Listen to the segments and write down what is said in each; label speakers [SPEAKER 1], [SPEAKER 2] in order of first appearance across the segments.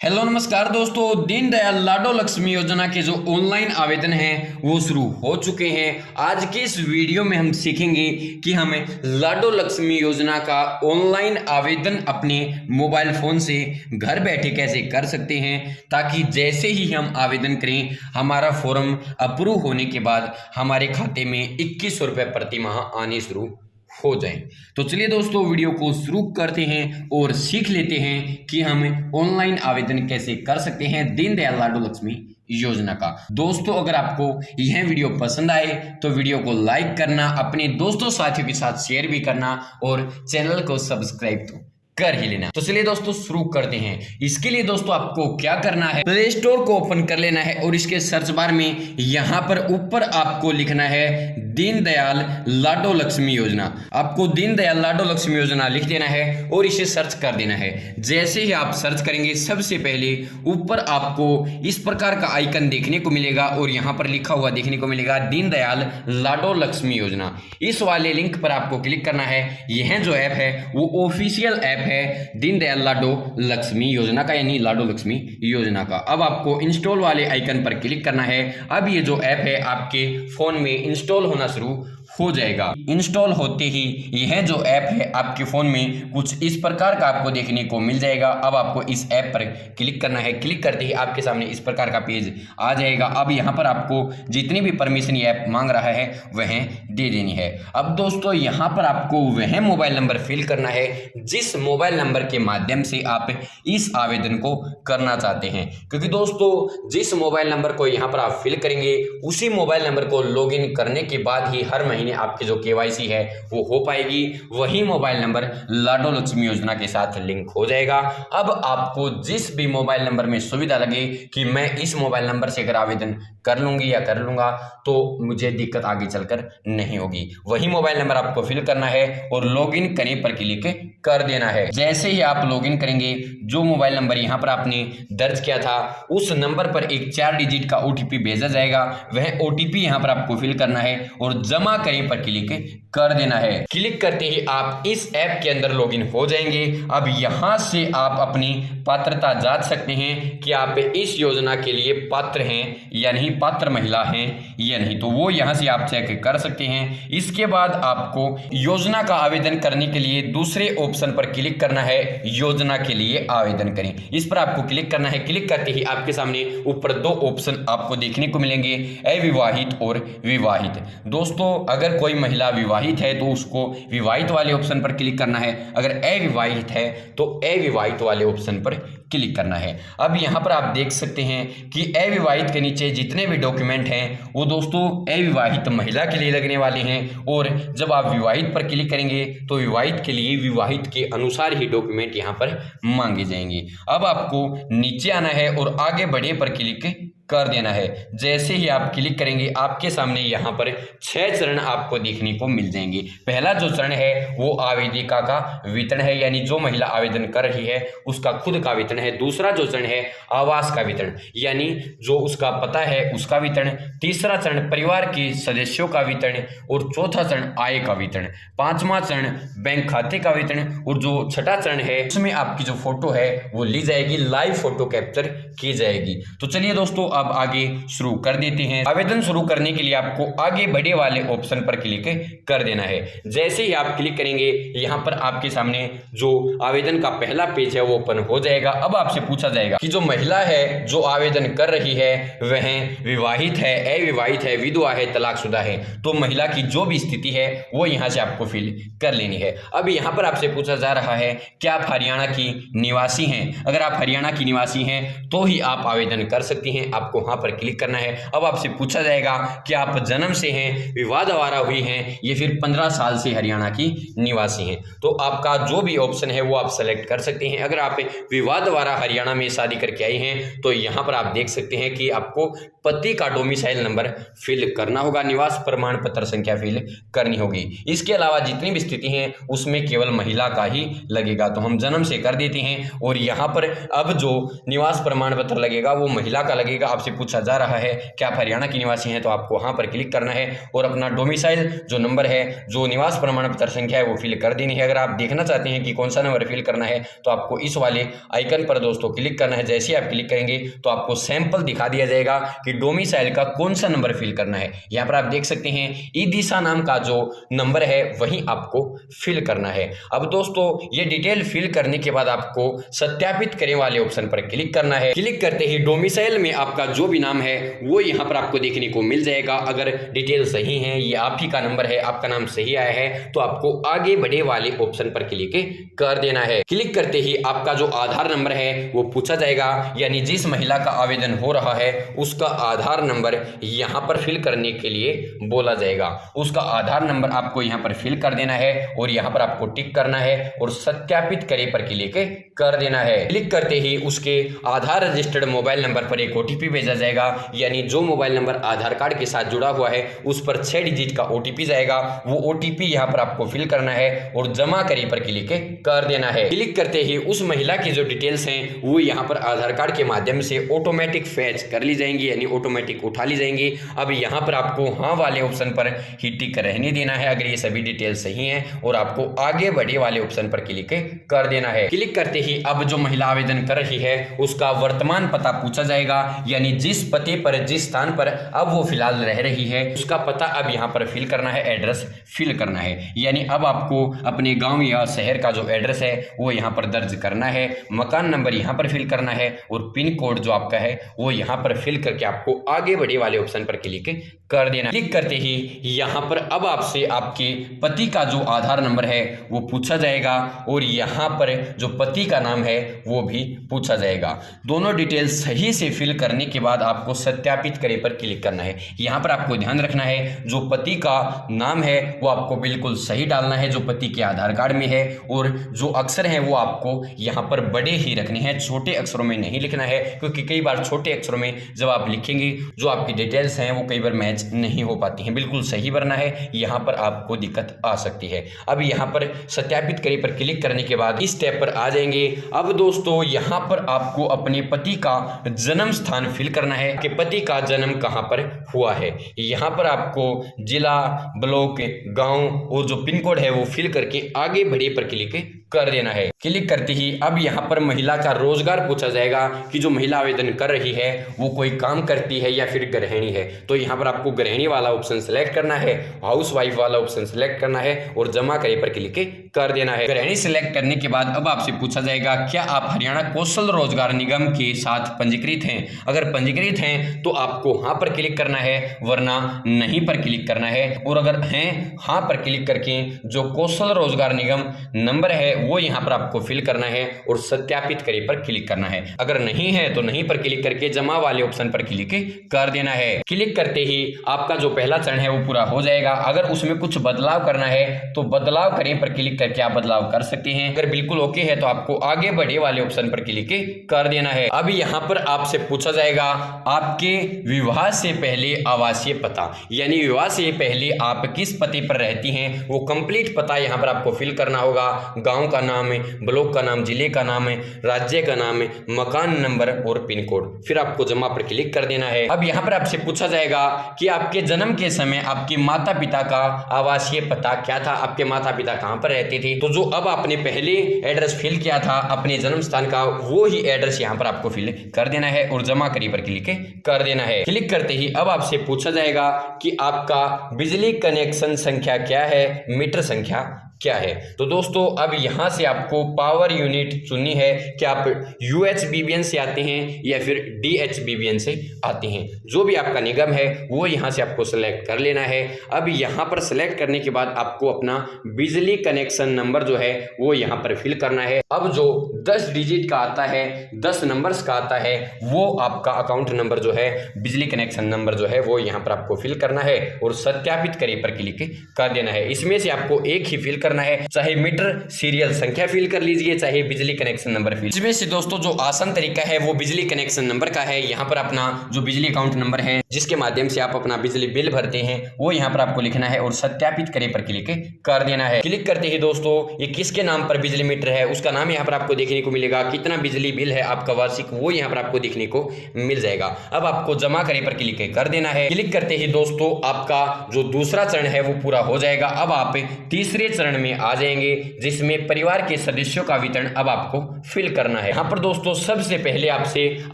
[SPEAKER 1] Hello नमस्कार दोस्तों। दीनदयाल लाडो लक्ष्मी योजना के जो ऑनलाइन आवेदन हैं वो शुरू हो चुके हैं। आज के इस वीडियो में हम सीखेंगे कि हमें लाडो लक्ष्मी योजना का ऑनलाइन आवेदन अपने मोबाइल फोन से घर बैठे कैसे कर सकते हैं, ताकि जैसे ही हम आवेदन करें हमारा फॉर्म अप्रूव होने के बाद हमारे खाते में 2100 रुपये प्रति माह आने शुरू हो जाए। तो चलिए दोस्तों वीडियो को शुरू करते हैं और सीख लेते हैं कि हम ऑनलाइन आवेदन कैसे कर सकते हैं दीनदयाल लाडो लक्ष्मी योजना का। दोस्तों अगर आपको यह वीडियो पसंद आए तो वीडियो को लाइक करना, अपने दोस्तों साथियों के साथ शेयर भी करना और चैनल को सब्सक्राइब तो कर ही लेना। तो चलिए दोस्तों शुरू करते हैं। इसके लिए दोस्तों आपको क्या करना है, प्ले स्टोर को ओपन कर लेना है और इसके सर्च बार में यहां पर ऊपर आपको लिखना है दीनदयाल लाडो लक्ष्मी योजना। आपको दीनदयाल लाडो लक्ष्मी योजना लिख देना है और इसे सर्च कर देना है। जैसे ही आप सर्च करेंगे सबसे पहले ऊपर आपको इस प्रकार का आइकन देखने को मिलेगा और यहाँ पर लिखा हुआ देखने को मिलेगा दीनदयाल लाडो लक्ष्मी योजना। इस वाले लिंक पर आपको क्लिक करना है। यह जो ऐप है वो ऑफिशियल ऐप है दीनदयाल लाडो लक्ष्मी योजना का, यानी लाडो लक्ष्मी योजना का। अब आपको इंस्टॉल वाले आइकन पर क्लिक करना है। अब ये जो ऐप है आपके फोन में इंस्टॉल होना शुरू हो जाएगा। इंस्टॉल होते ही यह जो ऐप है आपके फोन में कुछ इस प्रकार का आपको देखने को मिल जाएगा। अब आपको इस ऐप पर क्लिक करना है। क्लिक करते ही आपके सामने इस प्रकार का पेज आ जाएगा। अब यहाँ पर आपको जितनी भी परमिशन ये ऐप मांग रहा है वह दे देनी है। अब दोस्तों यहाँ पर आपको वह मोबाइल नंबर फिल करना है जिस मोबाइल नंबर के माध्यम से आप इस आवेदन को करना चाहते हैं, क्योंकि दोस्तों जिस मोबाइल नंबर को यहाँ पर आप फिल करेंगे उसी मोबाइल नंबर को लॉगिन करने के बाद ही हर महीने आपकी जो केवाईसी है वो हो पाएगी। वही मोबाइल नंबर लाडो लक्ष्मी योजना के साथ लिंक हो जाएगा। अब आपको जिस भी मोबाइल नंबर में सुविधा लगे कि मैं इस मोबाइल नंबर से अगर आवेदन कर लूंगी या कर लूंगा तो मुझे दिक्कत आगे चलकर नहीं होगी, वही मोबाइल नंबर आपको फिल करना है और लॉगिन करने पर क्लिक कर देना है। जैसे ही आप लॉगिन करेंगे जो मोबाइल नंबर यहां पर आपने दर्ज किया था उस नंबर पर एक 4 डिजिट का ओटीपी भेजा जाएगा। वह ओटीपी यहां पर आपको फिल करना है और जमा करें पर क्लिक कर देना है। क्लिक करते ही आप इस ऐप के अंदर लॉगिन हो जाएंगे। अब यहां से आप अपनी पात्रता जांच सकते हैं कि आप इस योजना के लिए पात्र हैं या नहीं, पात्र महिला हैं या नहीं, तो वो यहां से आप चेक कर सकते हैं। इसके बाद आपको योजना का आवेदन करने के लिए दूसरे ऑप्शन पर क्लिक करना है, योजना के लिए आवेदन करें, इस पर आपको क्लिक करना है। क्लिक करते ही आपके सामने ऊपर 2 ऑप्शन आपको देखने को मिलेंगे, अविवाहित और विवाहित। दोस्तों अगर कोई महिला विवाहित है तो उसको विवाहित वाले ऑप्शन पर क्लिक करना है, अगर अविवाहित है तो अविवाहित वाले ऑप्शन पर क्लिक करना है। अब यहां पर आप देख सकते हैं कि अविवाहित के नीचे जितने भी डॉक्यूमेंट हैं वो दोस्तों अविवाहित महिला के लिए लगने वाले हैं, और जब आप विवाहित पर क्लिक करेंगे तो विवाहित के लिए विवाहित के अनुसार ही डॉक्यूमेंट यहां पर मांगे जाएंगे। अब आपको नीचे आना है और आगे बढ़े पर क्लिक कर देना है। जैसे ही आप क्लिक करेंगे आपके सामने यहाँ पर 6 चरण आपको देखने को मिल जाएंगे। पहला जो चरण है वो आवेदिका का वेतन है, यानी जो महिला आवेदन कर रही है उसका खुद का वेतन है। दूसरा जो चरण है आवास का वेतन, यानी जो उसका पता है उसका वेतन। तीसरा चरण परिवार के सदस्यों का वेतन और चौथा चरण आय का वेतन। 5वां चरण बैंक खाते का वेतन और जो छठा चरण है उसमें आपकी जो फोटो है वो ली जाएगी, लाइव फोटो कैप्चर की जाएगी। तो चलिए दोस्तों अब आगे शुरू कर देते हैं। आवेदन शुरू करने के लिए आपको आगे बढ़े वाले ऑप्शन पर क्लिक कर देना है। जैसे ही आप क्लिक करेंगे यहाँ पर आपके सामने जो आवेदन का पहला पेज है वो ओपन हो जाएगा। अब आपसे पूछा जाएगा कि जो महिला है जो आवेदन कर रही है वह विवाहित है, अविवाहित है, विधवा है, तलाकशुदा है। तो महिला की जो भी स्थिति है वो यहाँ से आपको फिल कर लेनी है। अब यहाँ पर आपसे पूछा जा रहा है कि आप हरियाणा की निवासी हैं। अगर आप हरियाणा की निवासी हैं तो ही आप आवेदन कर सकती हैं, आपको वहां पर क्लिक करना है। अब आपसे पूछा जाएगा कि आप जन्म से हैं, विवाह द्वारा हुई हैं या फिर 15 साल से हरियाणा की निवासी हैं। तो आपका जो भी ऑप्शन है वो आप सेलेक्ट कर सकते हैं। अगर आप विवाह द्वारा हरियाणा में शादी करके आई हैं तो यहाँ पर आप देख सकते हैं कि आपको पति का डोमिसाइल नंबर फिल करना होगा, निवास प्रमाण पत्र संख्या फिल करनी होगी। इसके अलावा जितनी भी स्थिति हैं उसमें केवल महिला का ही लगेगा, तो हम जन्म से कर देते हैं। और यहाँ पर अब जो निवास प्रमाण पत्र लगेगा वो महिला का लगेगा। आपसे पूछा जा रहा है कि आप हरियाणा के निवासी हैं, तो आपको वहाँ पर क्लिक करना है और अपना डोमिसाइल जो नंबर है, जो निवास प्रमाण पत्र संख्या है, वो फिल कर देनी है। अगर आप देखना चाहते हैं कि कौन सा नंबर फिल करना है तो आपको इस वाले आइकन पर दोस्तों क्लिक करना है। जैसे ही आप क्लिक करेंगे तो आपको सैंपल दिखा दिया जाएगा कि डोमिसाइल का कौन सा नंबर फिल करना है। यहाँ पर आप देख सकते हैं ई दिशा नाम का जो नंबर है वही आपको फिल करना है। अब दोस्तों ये डिटेल फिल करने के बाद आपको सत्यापित करें वाले ऑप्शन पर क्लिक करना है। क्लिक करते ही डोमिसाइल में आपका जो भी नाम है वो यहाँ पर आपको देखने को मिल जाएगा। अगर डिटेल सही है, ये आप ही का नंबर है, आपका नाम सही आया है, तो आपको आगे बढ़े वाले ऑप्शन पर क्लिक कर देना है। क्लिक करते ही आपका जो आधार नंबर है वो पूछा जाएगा, यानी जिस महिला का आवेदन हो रहा है उसका आधार नंबर यहाँ पर फिल करने के लिए बोला जाएगा। उसका आधार नंबर आपको यहाँ पर फिल कर देना है और यहाँ पर आपको टिक करना है और सत्यापित करें पर क्लिक कर देना है। क्लिक करते ही उसके आधार रजिस्टर्ड मोबाइल नंबर पर एक ओटीपी भेजा जाएगा, यानी जो मोबाइल नंबर आधार कार्ड के साथ जुड़ा हुआ है उस पर 6 डिजिट का ओटीपी जाएगा। वो ओटीपी यहाँ पर आपको फिल करना है और जमा करें पर क्लिक कर देना है। क्लिक करते ही उस महिला की जो डिटेल्स हैं वो यहाँ पर आधार कार्ड के माध्यम से ऑटोमेटिक फैच कर ली जाएंगी, यानी ऑटोमेटिक उठा ली जाएंगी। अब यहाँ पर आपको हाँ वाले ऑप्शन पर ही टिक रहने देना है अगर ये सभी डिटेल सही हैं, और आपको आगे बढ़े वाले ऑप्शन पर क्लिक कर देना है। क्लिक करते ही अब जो महिला आवेदन कर रही है उसका वर्तमान पता पूछा जाएगा, यानी जिस पते पर, जिस स्थान पर अब वो फिलहाल रह रही है उसका पता अब यहाँ पर फिल करना है, एड्रेस फिल करना है। यानी अब आपको अपने गांव या शहर का जो एड्रेस है वो यहाँ पर दर्ज करना है, मकान नंबर यहाँ पर फिल करना है और पिन कोड जो आपका है वो यहाँ पर फिल करके आपको आगे बढ़े वाले ऑप्शन पर क्लिक कर देना। क्लिक करते ही यहाँ पर अब आपसे आपके पति का जो आधार नंबर है वो पूछा जाएगा और यहाँ पर जो पति का नाम है वो भी पूछा जाएगा। दोनों डिटेल सही से फिल करने के बाद आपको सत्यापित करें पर क्लिक करना है। यहाँ पर आपको ध्यान रखना है जो पति का नाम है वो आपको बिल्कुल सही डालना है जो पति के आधार कार्ड में है, और जो अक्षर हैं वो आपको यहाँ पर बड़े ही रखने हैं, छोटे अक्षरों में नहीं लिखना है, क्योंकि कई बार छोटे अक्षरों में जब आप लिखेंगे जो आपकी डिटेल्स हैं वो कई बार मैच नहीं हो पाती हैं। बिल्कुल सही भरना है, यहाँ पर आपको दिक्कत आ सकती है। अब यहाँ पर सत्यापित करें पर क्लिक करने के बाद इस टैब पर आ जाएंगे। अब दोस्तों यहाँ पर आपको अपने पति का जन्म स्थान फिल करना है कि पति का जन्म कहाँ पर हुआ है। यहाँ पर आपको जिला, ब्लॉक, गांव और जो पिन कोड है वो फिल करके आगे बढ़े पर क्लिक कर देना है। क्लिक करते ही अब यहाँ पर महिला का रोजगार पूछा जाएगा कि जो महिला आवेदन कर रही है वो कोई काम करती है या फिर गृहिणी है। तो यहाँ पर आपको गृहिणी वाला ऑप्शन सेलेक्ट करना है, हाउस वाइफ वाला ऑप्शन सेलेक्ट करना है और जमा करे पर क्लिक कर देना है। गृहिणी सेलेक्ट करने के बाद अब आपसे पूछा जाएगा क्या आप हरियाणा कौशल रोजगार निगम के साथ पंजीकृत हैं। अगर पंजीकृत हैं तो आपको हाँ पर क्लिक करना है, वरना नहीं पर क्लिक करना है। और अगर हैं हाँ पर क्लिक करके जो कौशल रोजगार निगम नंबर है वो यहाँ पर आपको फिल करना है और सत्यापित करें पर क्लिक करना है। अगर नहीं है तो नहीं पर क्लिक करके जमा वाले ऑप्शन पर क्लिक कर देना है। क्लिक करते ही आपका जो पहला चरण है वो पूरा हो जाएगा। अगर उसमें कुछ बदलाव करना है तो बदलाव करें पर क्लिक करके आप बदलाव कर सकते हैं। अगर बिल्कुल ओके है तो आपको आगे बढ़े वाले ऑप्शन पर क्लिक कर देना है। अब यहाँ पर आपसे पूछा जाएगा आपके विवाह से पहले आवासीय पता, यानी विवाह से पहले आप किस पते पर रहती हैं वो कंप्लीट पता यहाँ पर आपको फिल करना होगा। गांव का नाम है, ब्लॉक का नाम, जिले का नाम है, राज्य का नाम है, मकान नंबर और पिन कोड, फिर आपको जमा पर क्लिक कर देना है। अब यहाँ पर आपसे पूछा जाएगा कि आपके जन्म के समय आपके माता पिता का आवासीय पता क्या था, आपके माता पिता कहाँ पर रहते थे। तो जो अब आपने पहले एड्रेस फिल किया था अपने जन्म स्थान का वो ही एड्रेस यहाँ पर आपको फिल कर देना है और जमा करी पर क्लिक कर देना है। क्लिक करते ही अब आपसे पूछा जाएगा कि आपका बिजली कनेक्शन संख्या क्या है, मीटर संख्या क्या है। तो दोस्तों अब यहाँ से आपको पावर यूनिट चुननी है कि आप UHBBN से आते हैं या फिर DHBBN से आते हैं। जो भी आपका निगम है वो यहाँ से आपको सेलेक्ट कर लेना है। अब यहाँ पर सेलेक्ट करने के बाद आपको अपना बिजली कनेक्शन नंबर जो है वो यहाँ पर फिल करना है। अब जो 10 डिजिट का आता है, 10 नंबर्स का आता है, वो आपका अकाउंट नंबर जो है, बिजली कनेक्शन नंबर जो है वो यहाँ पर आपको फिल करना है और सत्यापित करें पर क्लिक कर देना है। इसमें से आपको एक ही फिल करना है, चाहे मीटर सीरियल संख्या फिल कर लीजिए, चाहे बिजली कनेक्शन नंबर फिल। इसमें से दोस्तों जो आसान तरीका है वो बिजली कनेक्शन नंबर का है। यहाँ पर अपना जो बिजली अकाउंट नंबर है जिसके माध्यम से आप अपना बिजली बिल भरते हैं वो यहाँ पर आपको लिखना है और सत्यापित करे पर क्लिक कर देना है। क्लिक करते ही दोस्तों ये किसके नाम पर बिजली मीटर है उसका नाम यहाँ पर आपको देखने को मिलेगा, कितना बिजली बिल है आपका वार्षिक वो यहाँ पर आपको देखने को मिल जाएगा। अब आपको जमा करे पर क्लिक कर देना है। क्लिक करते ही दोस्तों आपका जो दूसरा चरण है वो पूरा हो जाएगा। अब आप तीसरे चरण में आ जाएंगे जिसमें परिवार के सदस्यों का वितरण अब आपको फिल करना है। यहाँ पर दोस्तों सबसे पहले आपसे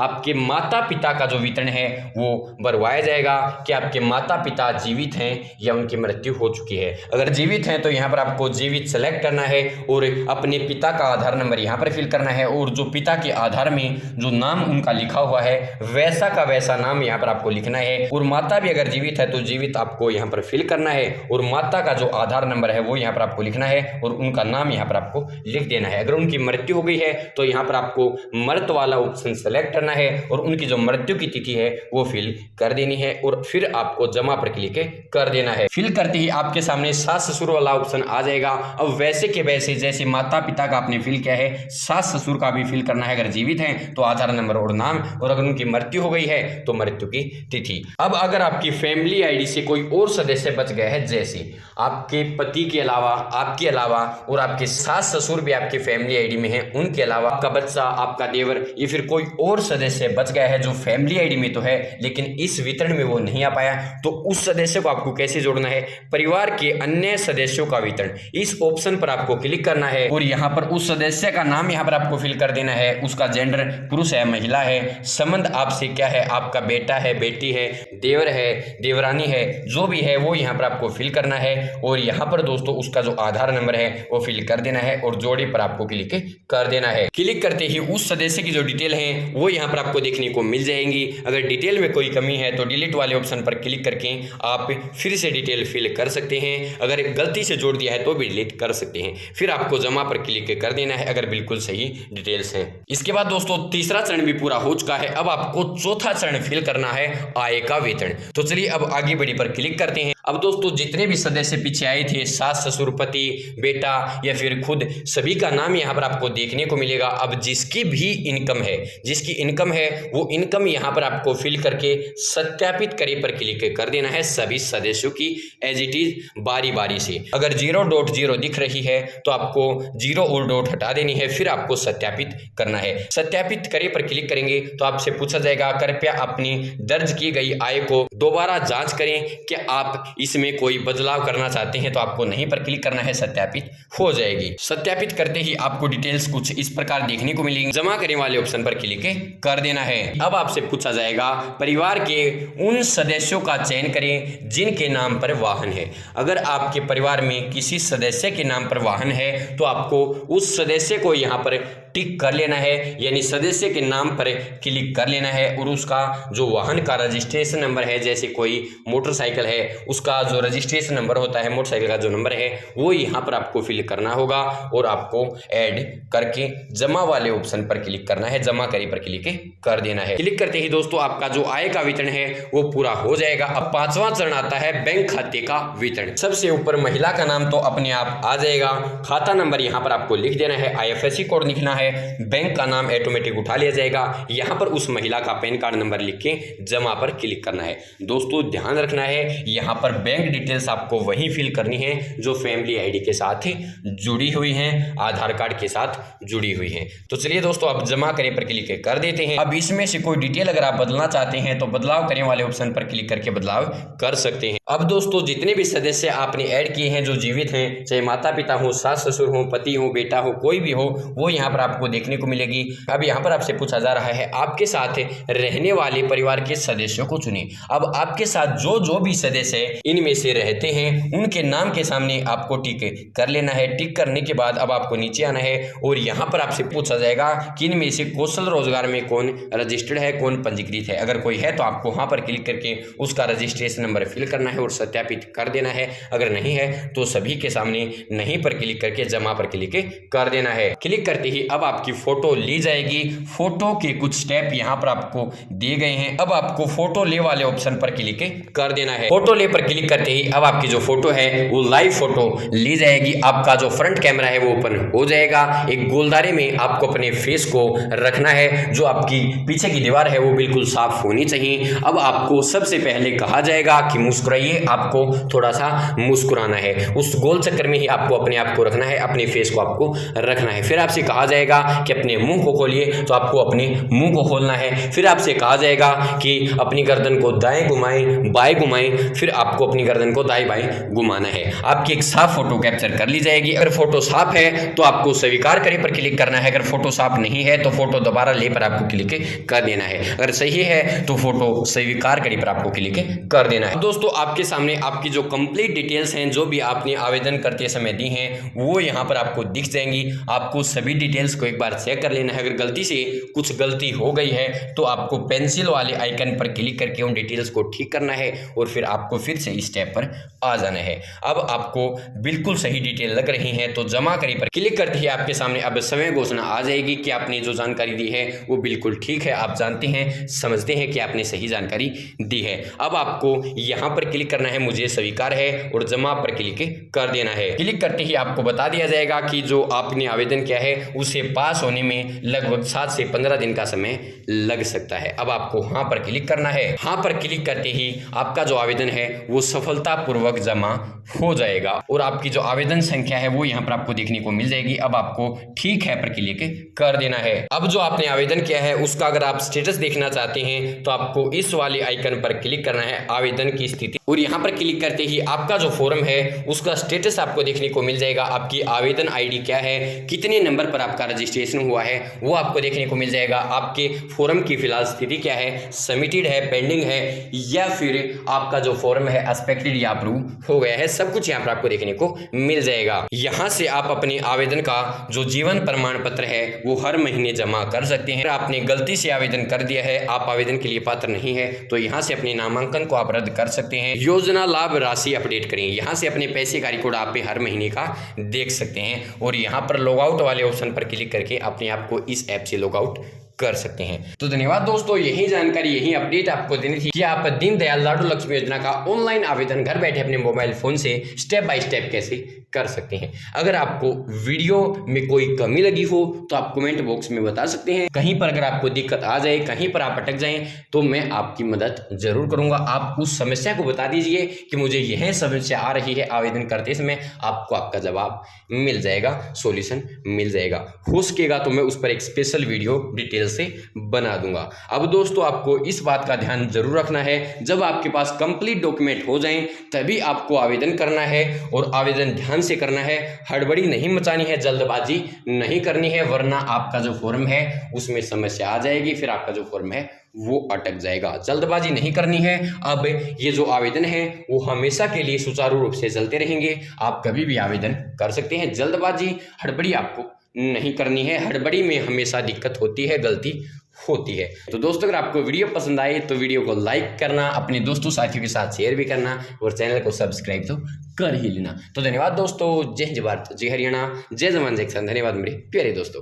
[SPEAKER 1] आपके माता पिता का जो वितरण है वो भरवाया जाएगा कि आपके माता पिता जीवित हैं या उनकी मृत्यु हो चुकी है। अगर जीवित हैं तो यहाँ पर आपको जीवित सेलेक्ट करना है और अपने पिता का आधार नंबर यहाँ पर फिल करना है और जो पिता के आधार में जो नाम उनका लिखा हुआ है वैसा का वैसा नाम यहाँ पर आपको लिखना है। और माता भी अगर जीवित है तो जीवित आपको यहाँ पर फिल करना है और माता का जो आधार नंबर है वो यहाँ पर आपको लिखना है और उनका नाम यहाँ पर आपको लिख देना है। अगर उनकी मृत्यु हो गई है तो यहाँ पर आपको मृत वाला ऑप्शन सेलेक्ट करना है और उनकी जो मृत्यु की तिथि है वो फिल कर देनी है और फिर आपको जमा पर क्लिक कर देना है। फिल करते ही आपके सामने सास ससुर वाला ऑप्शन आ जाएगा। अब वैसे के वैसे जैसे माता पिता का आपने फिल किया है सास ससुर का भी फिल करना है। अगर जीवित हैं तो आधार नंबर और नाम, और अगर उनकी मृत्यु हो गई है तो मृत्यु की तिथि। अब अगर आपकी फैमिली आईडी से कोई और सदस्य बच गया है, जैसे आपके पति के अलावा, आपके अलावा और आपके सास ससुर भी आपके फैमिली आईडी में है, उनके अलावा आपका बच्चा, आपका देवर या फिर कोई और सदस्य बच गया है जो फैमिली आईडी में तो है लेकिन इस वितरण में वो नहीं आ पाया, तो उस सदस्य को आपको कैसे जोड़ना है? परिवार के अन्य सदस्यों का वितरण, इस ऑप्शन पर आपको क्लिक करना है और यहाँ पर उस सदस्य का नाम यहाँ पर आपको फिल कर देना है। उसका जेंडर पुरुष है, महिला है, संबंध आपसे क्या है, आपका बेटा है, बेटी है, देवर है, देवरानी है, जो भी है वो यहाँ पर आपको फिल करना है और यहाँ पर दोस्तों उसका जो आधार नंबर है वो फिल कर देना है और जोड़े पर आपको क्लिक कर देना है। क्लिक करते ही उस सदस्य की जो डिटेल है वो यहाँ पर आपको देखने को मिल जाएंगी। अगर डिटेल में कोई कमी है तो डिलीट वाले ऑप्शन पर क्लिक करके आप फिर से डिटेल फिल कर सकते हैं। अगर गलती से जोड़ दिया है तो भी डिलीट कर सकते हैं। फिर आपको जमा पर क्लिक कर देना है अगर बिल्कुल सही डिटेल्स है। इसके बाद दोस्तों तीसरा चरण भी पूरा हो चुका है। अब आपको चौथा चरण फिल करना है, आय का वेतन। तो चलिए अब आगे बढ़ी पर क्लिक करते हैं। अब दोस्तों जितने भी सदस्य पीछे आए थे, सास ससुर, पति, बेटा या फिर खुद, सभी का नाम यहाँ पर आपको देखने को मिलेगा। अब जिसकी भी इनकम है, जिसकी इनकम है वो इनकम यहाँ पर आपको फिल करके सत्यापित करे पर क्लिक कर देना है सभी सदस्यों की एज इट इज बारी बारी से। अगर 0.0 दिख रही है तो आपको 0 और डॉट हटा देनी है, फिर आपको सत्यापित करना है। सत्यापित करे पर क्लिक करेंगे तो आपसे पूछा जाएगा कृपया अपनी दर्ज की गई आय को दोबारा जांच करें कि आप इसमें कोई बदलाव करना चाहते हैं, तो आपको नहीं पर क्लिक करना है, सत्यापित हो जाएगी। सत्यापित करते ही आपको डिटेल्स कुछ इस प्रकार देखने को मिलेंगी। जमा करने वाले ऑप्शन पर क्लिक कर देना है। अब आपसे पूछा जाएगा परिवार के उन सदस्यों का चयन करें जिनके नाम पर वाहन है। अगर आपके परिवार में किसी सदस्य के नाम पर वाहन है तो आपको उस सदस्य को यहाँ पर टिक कर लेना है, यानी सदस्य के नाम पर क्लिक कर लेना है और उसका जो वाहन का रजिस्ट्रेशन नंबर है, जैसे कोई मोटरसाइकिल है उसका जो रजिस्ट्रेशन नंबर होता है, मोटरसाइकिल का जो नंबर है वो यहाँ पर आपको फिल करना होगा और आपको ऐड करके जमा वाले ऑप्शन पर क्लिक करना है। जमा करे पर क्लिक कर देना है। क्लिक करते ही दोस्तों आपका जो आय का वितरण है वो पूरा हो जाएगा। अब पांचवा चरण आता है बैंक खाते का वितरण। सबसे ऊपर महिला का नाम तो अपने आप आ जाएगा, खाता नंबर यहाँ पर आपको लिख देना है, IFSC कोड लिखना है, बैंक का नाम ऑटोमेटिक उठा लिया जाएगा। यहाँ पर उस महिला का पैन कार्ड नंबर लिख के जमा पर क्लिक करना है। दोस्तों ध्यान रखना है यहाँ पर बैंक डिटेल्स आपको वही फिल करनी है जो फैमिली आईडी के साथ जुड़ी हुई हैं, आधार कार्ड के साथ जुड़ी हुई हैं। तो चलिए दोस्तों अब जमा करें पर क्लिक कर देते हैं। अब इसमें से कोई डिटेल अगर आप बदलना चाहते हैं तो बदलाव करने वाले ऑप्शन पर क्लिक करके बदलाव कर सकते हैं। अब दोस्तों जितने भी सदस्य आपने ऐड किए हैं जो जीवित हैं, चाहे माता पिता हो, सास ससुर हो, पति हो, बेटा हो, कोई भी हो, वो यहाँ पर आपको देखने को मिलेगी। अब यहाँ पर आपसे पूछा जा रहा है आपके साथ रहने वाले परिवार के सदस्यों को चुनें। अब आपके साथ जो भी सदस्य इनमें से रहते हैं उनके नाम के सामने आपको टिक कर लेना है। टिक करने के बाद अब आपको नीचे आना है और यहाँ पर आपसे पूछा जाएगा कि इनमें से कौशल रोजगार में कौन रजिस्टर्ड है, कौन पंजीकृत है। अगर कोई है तो आपको वहां पर क्लिक करके उसका रजिस्ट्रेशन नंबर फिल करना है और सत्यापित कर देना है। अगर नहीं है तो सभी के सामने नहीं पर क्लिक करके जमा पर क्लिक कर देना है। क्लिक करते ही अब अब आपकी फोटो ली जाएगी। फोटो के कुछ स्टेप यहाँ पर आपको दिए गए हैं। अब आपको फोटो ले वाले ऑप्शन पर क्लिक कर देना है। फोटो ले पर क्लिक करते ही अब आपकी जो फोटो है वो लाइव फोटो ली जाएगी। आपका जो फ्रंट कैमरा है वो ओपन हो जाएगा। एक गोलदारे में आपको अपने फेस को रखना है। जो आपकी पीछे की दीवार है वो बिल्कुल साफ होनी चाहिए। अब आपको सबसे पहले कहा जाएगा कि मुस्कुराइए, आपको थोड़ा सा मुस्कुराना है। उस गोल चक्कर में ही आपको अपने आप को रखना है, अपने फेस को आपको रखना है। फिर आपसे कहा जाएगा कि अपने मुंह को खोलिए, तो आपको अपने मुंह को खोलना है। फिर आपसे कहा जाएगा कि अपनी गर्दन को दाएं घुमाएं, बाएं घुमाएं, फिर आपको अपनी गर्दन को दाएं बाएं घुमाना है। आपकी एक साफ फोटो कैप्चर कर ली जाएगी। अगर फोटो साफ है तो आपको स्वीकार करें पर क्लिक करना है। अगर फोटो साफ नहीं है तो फोटो दोबारा ले पर आपको क्लिक कर देना है। अगर सही है तो फोटो स्वीकार करें पर आपको क्लिक कर देना है। दोस्तों आपके सामने आपकी जो कंप्लीट डिटेल्स हैं जो भी आपने आवेदन करते समय दी हैं वो यहाँ पर आपको दिख जाएंगी। आपको सभी डिटेल्स को एक बार चेक कर लेना है। अगर गलती से कुछ गलती हो गई है तो आपको पेंसिल वाले आइकन पर क्लिक करके उन डिटेल्स को ठीक करना है और फिर आपको फिर से इस स्टेप पर आ जाना है। अब आपको बिल्कुल सही डिटेल लग रही है तो जमा करें पर क्लिक करते ही आपके सामने अब समय घोषणा आ जाएगी कि आपने जो जानकारी दी है वो बिल्कुल ठीक है। आप जानते हैं, समझते हैं कि आपने सही जानकारी दी है। अब आपको यहाँ पर क्लिक करना है मुझे स्वीकार है और जमा पर क्लिक कर देना है। क्लिक करते ही आपको बता दिया जाएगा कि जो आपने आवेदन किया है उसे पास होने में लगभग 7 से 15 दिन का समय लग सकता है। अब आपको हाँ पर क्लिक करना है। हाँ पर क्लिक करते ही आपका जो आवेदन है वो सफलतापूर्वक जमा हो जाएगा और आपकी जो आवेदन संख्या है वो यहाँ पर आपको देखने को मिल जाएगी। अब आपको ठीक है पर क्लिक कर देना है। अब जो आपने आवेदन किया है उसका अगर आप स्टेटस देखना चाहते हैं तो आपको इस वाले आइकन पर क्लिक करना है, आवेदन की स्थिति, और यहाँ पर क्लिक करते ही आपका जो फॉर्म है उसका स्टेटस आपको देखने को मिल जाएगा। आपकी आवेदन आईडी क्या है, कितने नंबर पर आपका रजिस्ट्रेशन हुआ है वो आपको देखने को मिल जाएगा। आपके फॉर्म की फिलहाल स्थिति क्या है, सबमिटेड है, पेंडिंग है या फिर आपका जो फॉर्म है एक्सपेक्टेड या अप्रूव हो गया है, सब कुछ यहाँ पर आपको देखने को मिल जाएगा। यहाँ से आप अपने आवेदन का जो जीवन प्रमाण पत्र है वो हर महीने जमा कर सकते हैं। आपने गलती से आवेदन कर दिया है, आप आवेदन के लिए पात्र नहीं है, तो यहाँ से अपने नामांकन को आप रद्द कर सकते हैं। योजना लाभ राशि अपडेट करें, यहाँ से अपने पैसे का रिकॉर्ड आप हर महीने का देख सकते हैं और यहाँ पर लॉग आउट वाले ऑप्शन पर क्लिक करके अपने आप को इस ऐप से लॉग आउट कर सकते हैं। तो धन्यवाद दोस्तों, यही जानकारी, यही अपडेट आपको देनी थी कि आप दीनदयाल लाडो लक्ष्मी योजना का ऑनलाइन आवेदन घर बैठे अपने मोबाइल फोन से स्टेप बाय स्टेप कैसे कर सकते हैं। अगर आपको वीडियो में कोई कमी लगी हो तो आप कमेंट बॉक्स में बता सकते हैं। कहीं पर अगर आपको दिक्कत आ जाए, कहीं पर आप अटक जाएं तो मैं आपकी मदद जरूर करूंगा। आप उस समस्या को बता दीजिए कि मुझे यह समस्या आ रही है आवेदन करते समय, आपको आपका जवाब मिल जाएगा, सॉल्यूशन मिल जाएगा। हो सकेगा तो मैं उस पर एक स्पेशल वीडियो डिटेल से बना दूंगा। अब दोस्तों आपको इस बात का ध्यान जरूर रखना है, जब आपके पास कंप्लीट डॉक्यूमेंट हो जाएं तभी आपको आवेदन करना है और आवेदन ध्यान से करना है। हड़बड़ी नहीं मचानी है, जल्दबाजी नहीं करनी है, वरना आपका जो फॉर्म है उसमें समस्या आ जाएगी, फिर आपका जो फॉर्म है वो अटक जाएगा। जल्दबाजी नहीं करनी है। अब ये जो आवेदन है वो हमेशा के लिए सुचारू रूप से चलते रहेंगे। आप कभी भी आवेदन कर सकते हैं। जल्दबाजी, हड़बड़ी आपको नहीं करनी है। हड़बड़ी में हमेशा दिक्कत होती है, गलती होती है। तो दोस्तों अगर आपको वीडियो पसंद आए तो वीडियो को लाइक करना, अपने दोस्तों साथियों के साथ शेयर भी करना और चैनल को सब्सक्राइब तो कर ही लेना। तो धन्यवाद दोस्तों। जय हिंद भारत, जय हरियाणा, जय जवान जय किसान। धन्यवाद मेरे प्यारे दोस्तों।